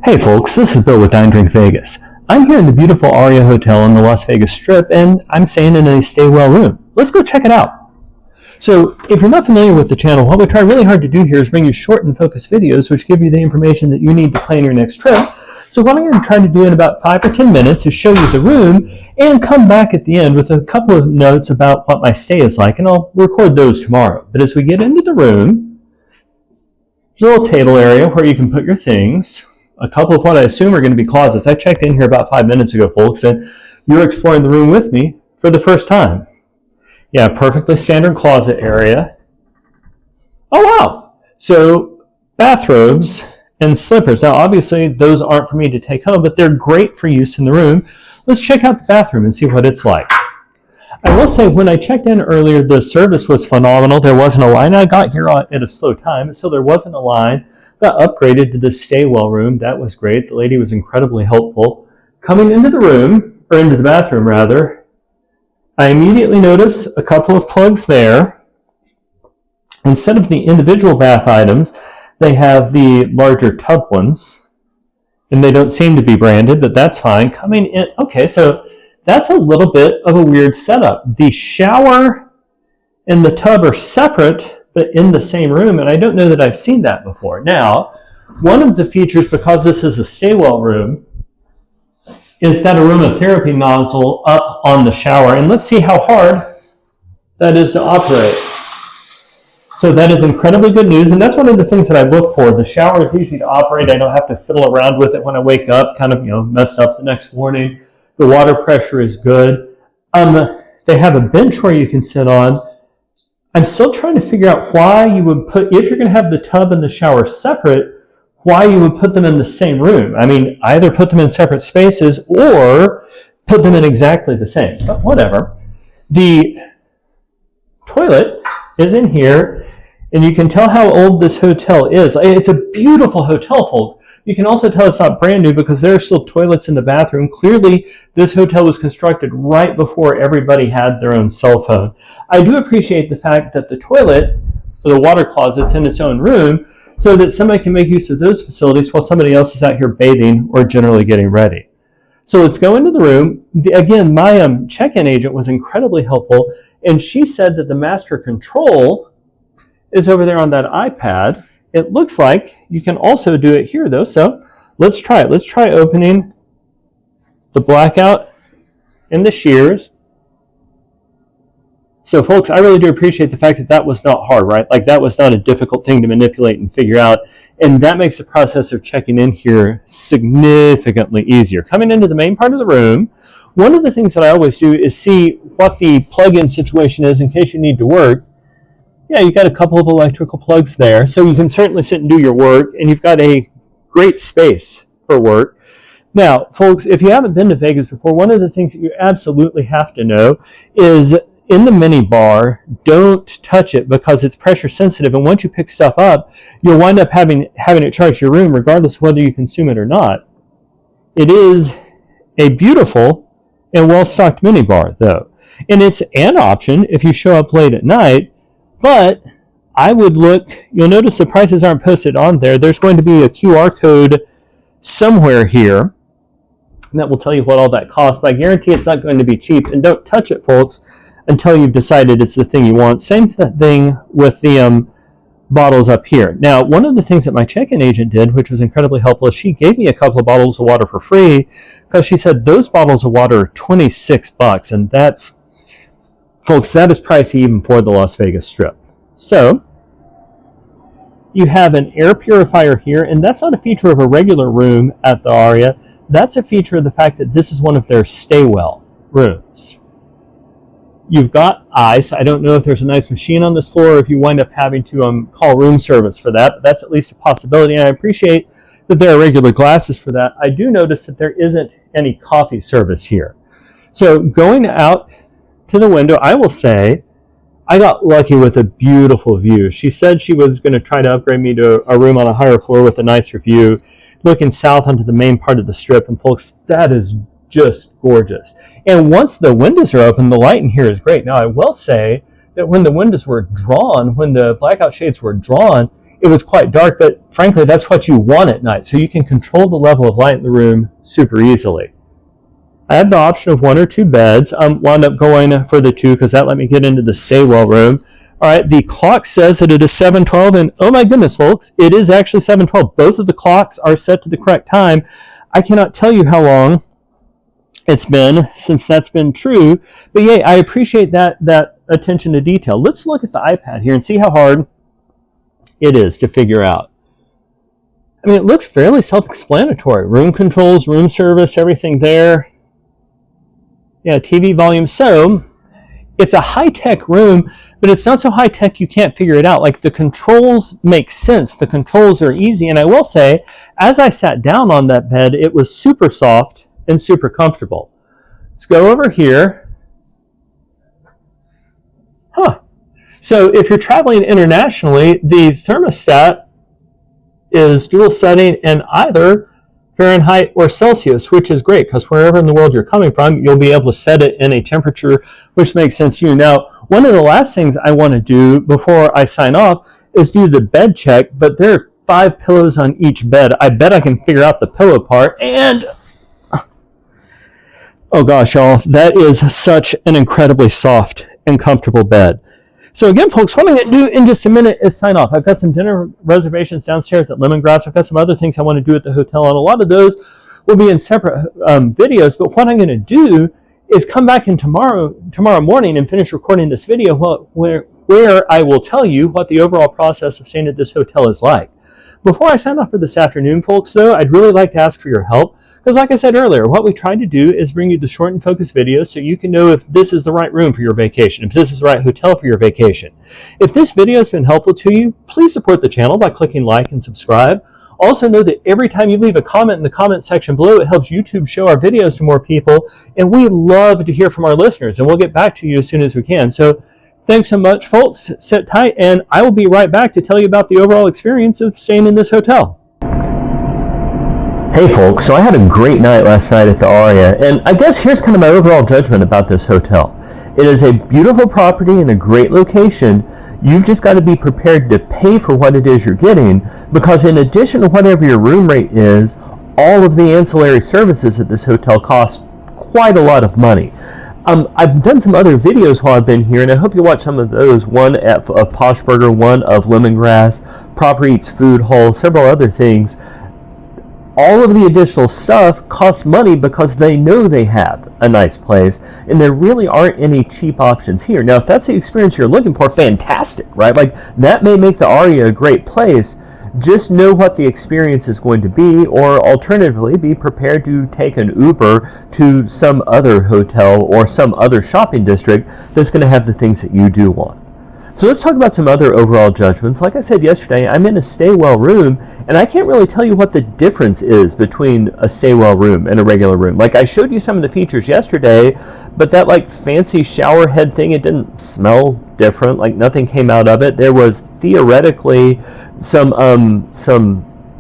Hey folks, this is Bill with Dine Drink Vegas. I'm here in the beautiful Aria Hotel on the Las Vegas Strip, and I'm staying in a Stay Well room. Let's go check it out. So, if you're not familiar with the channel, what we try really hard to do here is bring you short and focused videos which give you the information that you need to plan your next trip. So what I'm going to try to do in about 5 or 10 minutes is show you the room and come back at the end with a couple of notes about what my stay is like, and I'll record those tomorrow. But as we get into the room, there's a little table area where you can put your things. A couple of what I assume are going to be closets. I checked in here about 5 minutes ago, folks, and you're exploring the room with me for the first time. Yeah, perfectly standard closet area. Oh, wow. So, bathrobes and slippers. Now, obviously, those aren't for me to take home, but they're great for use in the room. Let's check out the bathroom and see what it's like. I will say, when I checked in earlier, the service was phenomenal. There wasn't a line. I got here at a slow time, so there wasn't a line. Got upgraded to the Stay Well room. That was great. The lady was incredibly helpful. Coming into the room, or into the bathroom rather, I immediately noticed a couple of plugs there. Instead of the individual bath items, they have the larger tub ones, and they don't seem to be branded, but that's fine. Coming in, okay, so that's a little bit of a weird setup. The shower and the tub are separate, but in the same room, and I don't know that I've seen that before. Now, one of the features, because this is a Stay Well room, is that aromatherapy nozzle up on the shower, and let's see how hard that is to operate. So that is incredibly good news, and that's one of the things that I look for. The shower is easy to operate. I don't have to fiddle around with it when I wake up, kind of, messed up the next morning. The water pressure is good. They have a bench where you can sit on. I'm still trying to figure out why you would put, if you're going to have the tub and the shower separate, why you would put them in the same room. I mean, either put them in separate spaces or put them in exactly the same, but whatever. The toilet is in here, and you can tell how old this hotel is. It's a beautiful hotel, folks. You can also tell it's not brand new because there are still toilets in the bathroom. Clearly, this hotel was constructed right before everybody had their own cell phone. I do appreciate the fact that the toilet, or the water closet's in its own room, so that somebody can make use of those facilities while somebody else is out here bathing or generally getting ready. So let's go into the room. Again, my check-in agent was incredibly helpful, and she said that the master control is over there on that iPad. It looks like you can also do it here, though, so let's try it. Let's try opening the blackout and the shears. So, folks, I really do appreciate the fact that that was not hard, right? Like, that was not a difficult thing to manipulate and figure out, and that makes the process of checking in here significantly easier. Coming into the main part of the room, one of the things that I always do is see what the plug-in situation is in case you need to work. Yeah, you've got a couple of electrical plugs there, so you can certainly sit and do your work, and you've got a great space for work. Now, folks, if you haven't been to Vegas before, one of the things that you absolutely have to know is in the mini bar, don't touch it because it's pressure sensitive, and once you pick stuff up, you'll wind up having it charge your room regardless of whether you consume it or not. It is a beautiful and well-stocked mini bar, though, and it's an option if you show up late at night. But I would look, you'll notice the prices aren't posted on there. There's going to be a QR code somewhere here that will tell you what all that costs. But I guarantee it's not going to be cheap. And don't touch it, folks, until you've decided it's the thing you want. Same thing with the bottles up here. Now, one of the things that my check-in agent did, which was incredibly helpful, is she gave me a couple of bottles of water for free because she said those bottles of water are $26. And that's, folks, that is pricey even for the Las Vegas Strip. So, you have an air purifier here, and that's not a feature of a regular room at the Aria. That's a feature of the fact that this is one of their Stay Well rooms. You've got ice. I don't know if there's a nice machine on this floor or if you wind up having to call room service for that, but that's at least a possibility, and I appreciate that there are regular glasses for that. I do notice that there isn't any coffee service here. So, going out to the window, I will say I got lucky with a beautiful view. She said she was going to try to upgrade me to a room on a higher floor with a nicer view, looking south onto the main part of the Strip, and folks, that is just gorgeous. And once the windows are open, the light in here is great. Now, I will say that when the windows were drawn, when the blackout shades were drawn, it was quite dark, but frankly, that's what you want at night. So you can control the level of light in the room super easily. I had the option of 1 or 2 beds. Wound up going for the 2 because that let me get into the Stay Well room. All right, the clock says that it is 7:12, and oh my goodness, folks, it is actually 7:12. Both of the clocks are set to the correct time. I cannot tell you how long it's been since that's been true, but yay, I appreciate that attention to detail. Let's look at the iPad here and see how hard it is to figure out. I mean, it looks fairly self-explanatory. Room controls, room service, everything there. Yeah, TV volume. So it's a high-tech room, but it's not so high-tech you can't figure it out. Like, the controls make sense. The controls are easy. And I will say, as I sat down on that bed, it was super soft and super comfortable. Let's go over here. So if you're traveling internationally, the thermostat is dual setting in either Fahrenheit or Celsius, which is great because wherever in the world you're coming from, you'll be able to set it in a temperature which makes sense to you. Now, one of the last things I want to do before I sign off is do the bed check, but there are 5 pillows on each bed. I bet I can figure out the pillow part, and oh gosh, y'all, that is such an incredibly soft and comfortable bed. So again, folks, what I'm going to do in just a minute is sign off. I've got some dinner reservations downstairs at Lemongrass. I've got some other things I want to do at the hotel, and a lot of those will be in separate videos. But what I'm going to do is come back in tomorrow morning and finish recording this video where I will tell you what the overall process of staying at this hotel is like. Before I sign off for this afternoon, folks, though, I'd really like to ask for your help. Because like I said earlier, what we try to do is bring you the short and focused videos so you can know if this is the right room for your vacation, if this is the right hotel for your vacation. If this video has been helpful to you, please support the channel by clicking like and subscribe. Also know that every time you leave a comment in the comment section below, it helps YouTube show our videos to more people, and we love to hear from our listeners, and we'll get back to you as soon as we can. So thanks so much, folks. Sit tight, and I will be right back to tell you about the overall experience of staying in this hotel. Hey folks, so I had a great night last night at the Aria, and I guess here's kind of my overall judgment about this hotel. It is a beautiful property in a great location. You've just got to be prepared to pay for what it is you're getting, because in addition to whatever your room rate is, all of the ancillary services at this hotel cost quite a lot of money. I've done some other videos while I've been here, and I hope you watch some of those. One of Posh Burger, one of Lemongrass, Proper Eats Food Hall, several other things. All of the additional stuff costs money because they know they have a nice place, and there really aren't any cheap options here. Now, if that's the experience you're looking for, fantastic, right? Like, that may make the Aria a great place. Just know what the experience is going to be, or alternatively, be prepared to take an Uber to some other hotel or some other shopping district that's going to have the things that you do want. So let's talk about some other overall judgments. Like I said yesterday, I'm in a Stay Well room, and I can't really tell you what the difference is between a Stay Well room and a regular room. Like, I showed you some of the features yesterday, but that like fancy shower head thing, it didn't smell different. Like, nothing came out of it. There was theoretically some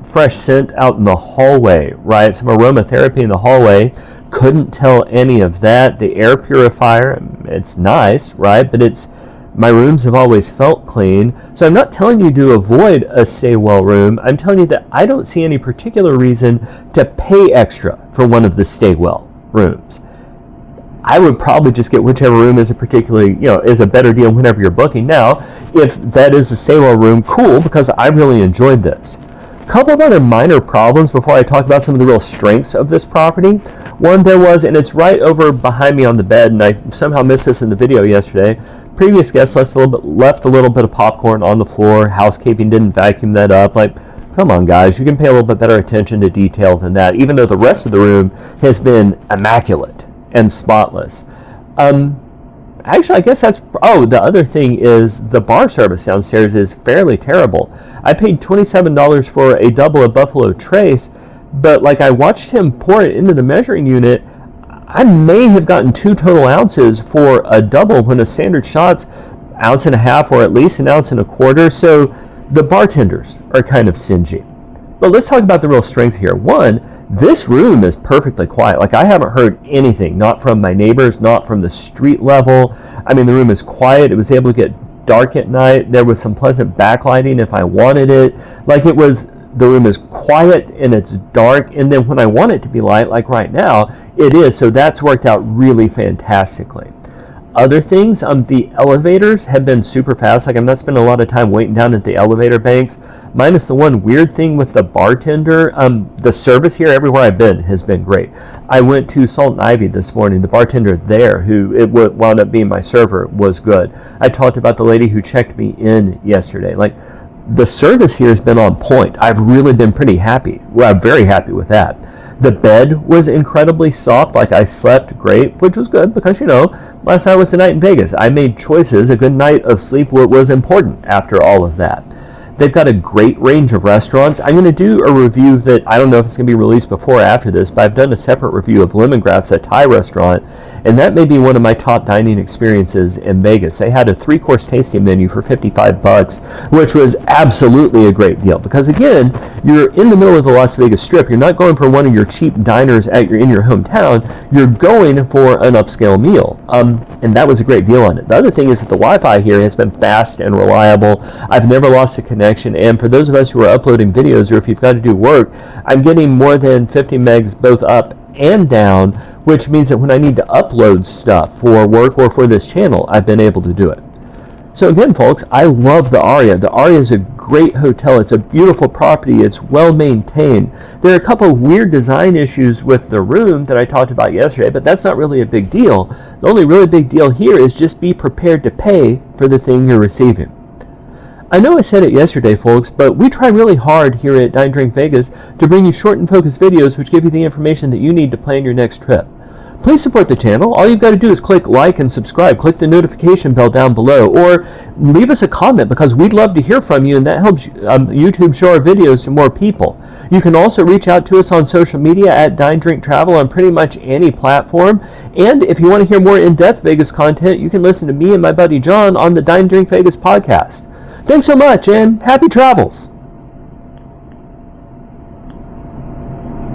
fresh scent out in the hallway, right? Some aromatherapy in the hallway. Couldn't tell any of that. The air purifier, it's nice, right? But my rooms have always felt clean. So I'm not telling you to avoid a Stay Well room. I'm telling you that I don't see any particular reason to pay extra for one of the Stay Well rooms. I would probably just get whichever room is is a better deal whenever you're booking. Now, if that is a Stay Well room, cool, because I really enjoyed this. A couple of other minor problems before I talk about some of the real strengths of this property. One, there was, and it's right over behind me on the bed, and I somehow missed this in the video yesterday. Previous guest left a little bit of popcorn on the floor. Housekeeping didn't vacuum that up. Like, come on, guys, you can pay a little bit better attention to detail than that, even though the rest of the room has been immaculate and spotless. Actually, I guess the other thing is the bar service downstairs is fairly terrible. I paid $27 for a double of Buffalo Trace, but like, I watched him pour it into the measuring unit. I may have gotten 2 total ounces for a double when a standard shot's 1.5 ounces or at least 1.25 ounces. So the bartenders are kind of stingy. But let's talk about the real strengths here. One, this room is perfectly quiet. Like, I haven't heard anything, not from my neighbors, not from the street level. I mean, the room is quiet. It was able to get dark at night. There was some pleasant backlighting if I wanted it. Like the room is quiet and it's dark, and then when I want it to be light, like right now, it is. So that's worked out really fantastically. Other things, the elevators have been super fast. Like I'm not spending a lot of time waiting down at the elevator banks, minus the one weird thing with the bartender. The service here everywhere I've been has been great. I went to Salt and Ivy this morning. The bartender there, who it wound up being my server, was good. I talked about the lady who checked me in yesterday. Like, the service here has been on point. I've really been pretty happy. Well, I'm very happy with that. The bed was incredibly soft. Like, I slept great, which was good because, last night was the night in Vegas. I made choices. A good night of sleep was important after all of that. They've got a great range of restaurants. I'm going to do a review that I don't know if it's going to be released before or after this, but I've done a separate review of Lemongrass, a Thai restaurant, and that may be one of my top dining experiences in Vegas. They had a 3-course tasting menu for $55, which was absolutely a great deal because, again, you're in the middle of the Las Vegas Strip. You're not going for one of your cheap diners in your hometown. You're going for an upscale meal, and that was a great deal on it. The other thing is that the Wi-Fi here has been fast and reliable. I've never lost a connection. And for those of us who are uploading videos, or if you've got to do work, I'm getting more than 50 megs both up and down, which means that when I need to upload stuff for work or for this channel, I've been able to do it. So again, folks, I love the Aria. The Aria is a great hotel. It's a beautiful property. It's well maintained. There are a couple of weird design issues with the room that I talked about yesterday, but that's not really a big deal. The only really big deal here is just be prepared to pay for the thing you're receiving. I know I said it yesterday, folks, but we try really hard here at Dine Drink Vegas to bring you short and focused videos which give you the information that you need to plan your next trip. Please support the channel. All you've got to do is click like and subscribe. Click the notification bell down below, or leave us a comment because we'd love to hear from you, and that helps YouTube show our videos to more people. You can also reach out to us on social media at Dine Drink Travel on pretty much any platform. And if you want to hear more in-depth Vegas content, you can listen to me and my buddy John on the Dine Drink Vegas podcast. Thanks so much, and happy travels!